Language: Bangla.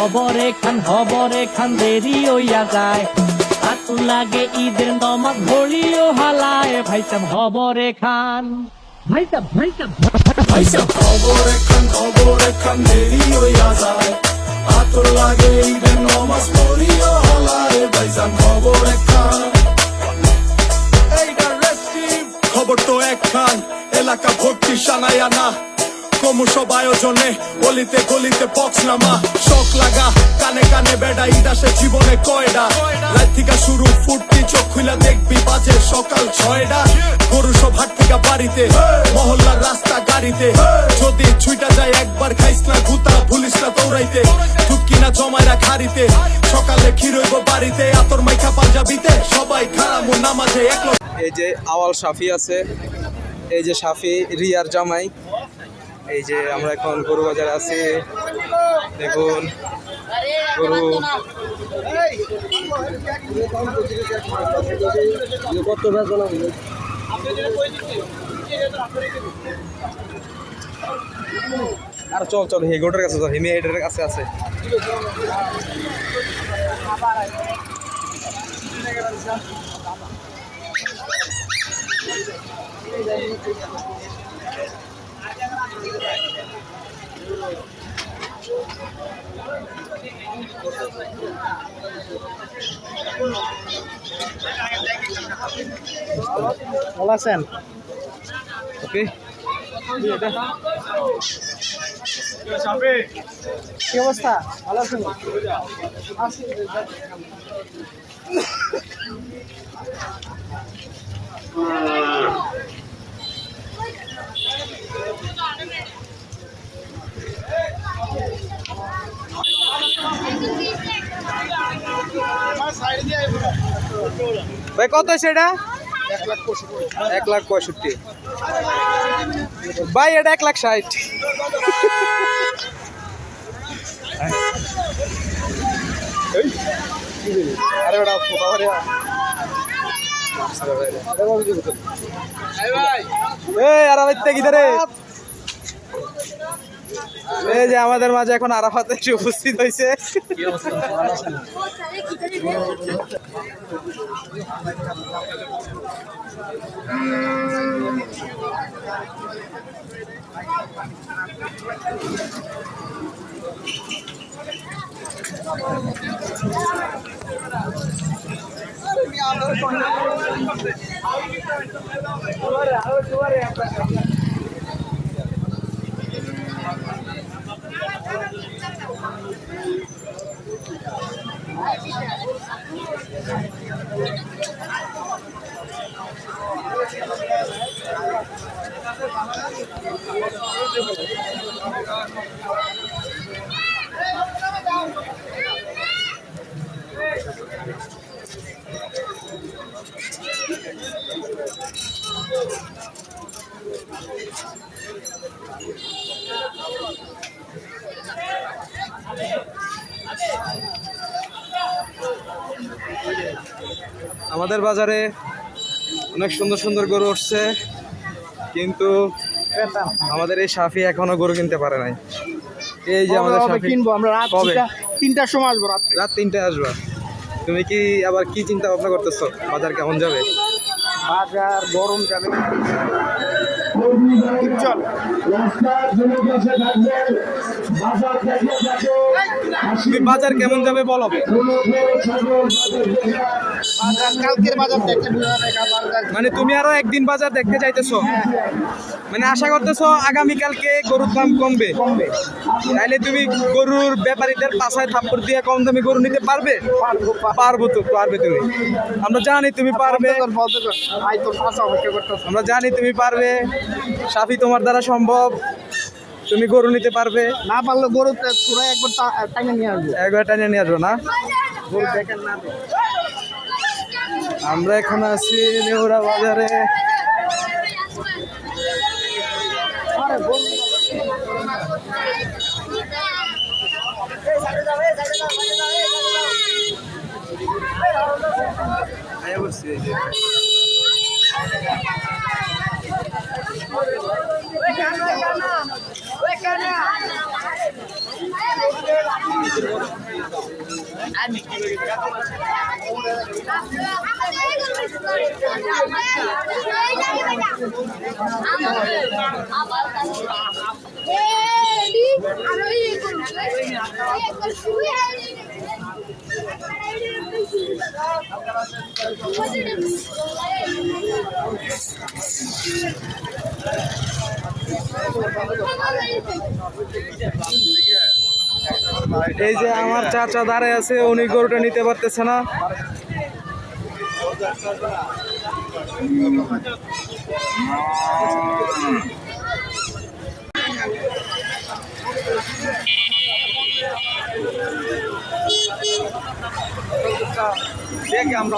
হবরে খান দেরি হইয়া যায় আতু লাগে ঈদের নমাজ ভরিও হালায় ভাইসাব হবরে খান ভাইসাব খবরে খান দেরি হইয়া যায় আতর লাগে ঈদের নমাজ পড়িও হলায় ভাইজান খবরে খান এইটা রেস্টিভ খবর তো একখান এলাকা ভর্তি সানায়া না ক্রমশ আয়োজনে গলিতে গলিতে বক্স নামা শখ লাগা কানে কানে বেড়া ইদাসে জীবনে কয়ডা রাত থেকে শুরু ফুটতি চোখ খুলা দেখবি বাজে সকাল 6টা গরু সব হাট থেকে বাড়িতে মহল্লার রাস্তা গাড়িতে যদি ছুইটা যায় একবার খাইস না গুতা ভুলিস না দৌড়াইতে ঢুকি না জমাইরা খাড়িতে সকালে ক্ষীর হইব বাড়িতে আতর মাইখা পাঞ্জাবিতে সবাই খারামু নামাজে এক এই যে আওয়াল সাফি আছে, এই যে সাফি রিয়ার জামাই। এই যে আমরা এখন গরু বাজারে আছি, দেখুন গরু আর চল হে গোটার কাছে হেমি হেডের কাছে আছে। ভালো আছেন? ওকে, কি অবস্থা? ভালো আছেন? ভাই কত সেটা? 1,65,000। ভাই এটা 1,60,000। আরে ওটা এই যে আমাদের মাঝে এখন আরাফাত এসে উপস্থিত হয়েছে। আমাদের বাজারে অনেক সুন্দর সুন্দর গরু উঠছে, কিন্তু আমাদের এই সাফি এখনো গরু কিনতে পারে নাই। এই যে আমাদের সাফি কিনবো আমরা রাত 3টার সময় আসবো, রাত 3টায় আসবা। তুমি কি আবার কি চিন্তা ভাবনা করতেছো? বাজার কেমন যাবে? বাজার গরম যাবে। চল তুমি বাজার কেমন যাবে বলো। কালকের বাজার দেখতে মানে তুমি আরো একদিন বাজার দেখতে চাইতেছো, মানে আশা করতেছো আগামীকালকে গরুর দাম কমবে, তাইলে তুমি গরুর ব্যাপারীদের পাশায় থাপ্পড় দিয়ে কম দামি গরু নিতে পারবে? পারবে তুমি, আমরা জানি তুমি পারবে, আমরা জানি তুমি পারবে। সাফি তোমার দ্বারা সম্ভব, তুমি গরু নিতে পারবে। না পারলে গরু পুরো একবার টাইমে নিয়ে আসবে, একবার টাইমে নিয়ে আসবো না। গরু দেখেন না। আমরা এখন আছি নেহুরা বাজারে। এই যে আমার চাচা দাঁড়ায় আছে, উনি গরুটা নিতে পারতেছে না। দেখে আমরা